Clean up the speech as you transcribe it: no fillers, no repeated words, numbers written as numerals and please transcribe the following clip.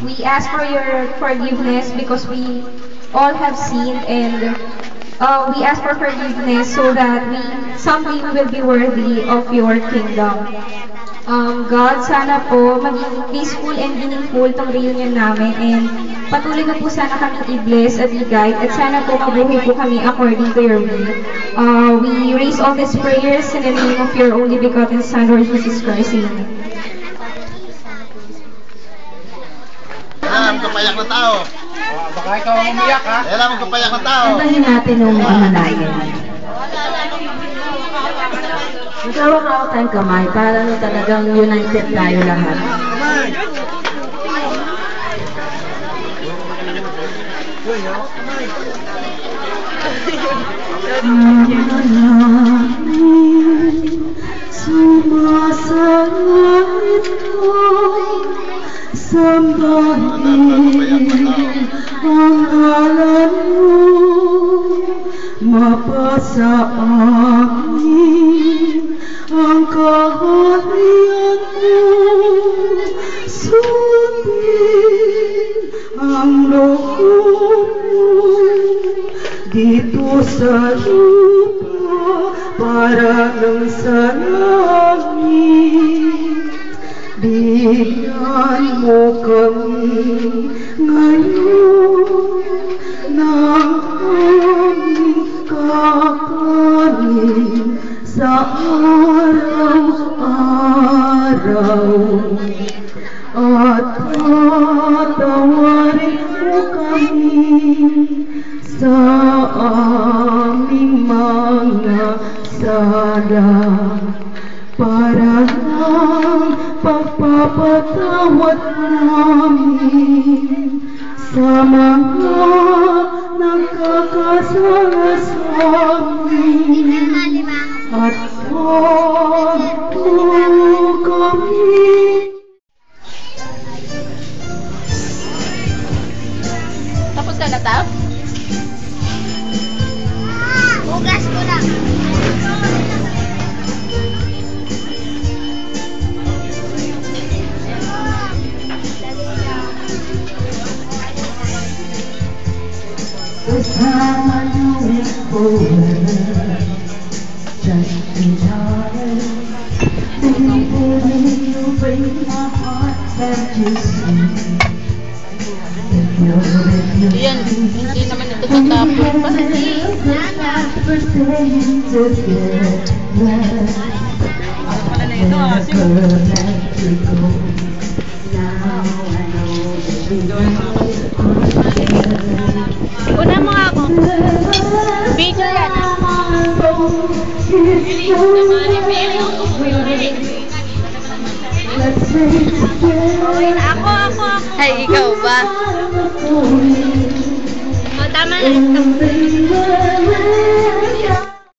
We ask for your forgiveness because we all have sinned, and we ask for forgiveness so that someday we will be worthy of your kingdom. God, sana po maging peaceful and meaningful tong reunion namin, and patuloy na po sana kami i-bless at i-guide, at sana po mabuhay po kami according to your will. We raise all these prayers in the name of your only begotten Son, Lord Jesus Christ. Amen. Magpapayak na tao. Baka ikaw ang umiyak, ha? Kailangan magpapayak na tao. Antayin natin yung mananayan. Magkawak ako tayong kamay para talagang united tayo lahat. Sumasalangit ko'y sambahin ang ngalan mo, mapasa amin ang kaharian mo, sundin ang loob mo dito sa lupa para ng sa langit. Bigyan mo kami ngayon ng aming kakanin sa araw-araw, at patawarin mo kami sa aming mga sala, para lang pagpapatawad namin sa mga nagkakasala sa amin, at pagpapatawad kami. Tapos ka na, Tap? Hugas ko lang. Kasama yung forward, just in time. Baby, you bring my heart back to sleep. Yan, hindi naman ito tatapon pa. Ako pala na ito, Una mo nga ako. Video yan. Ako. Ay, ikaw ba? O, tama na.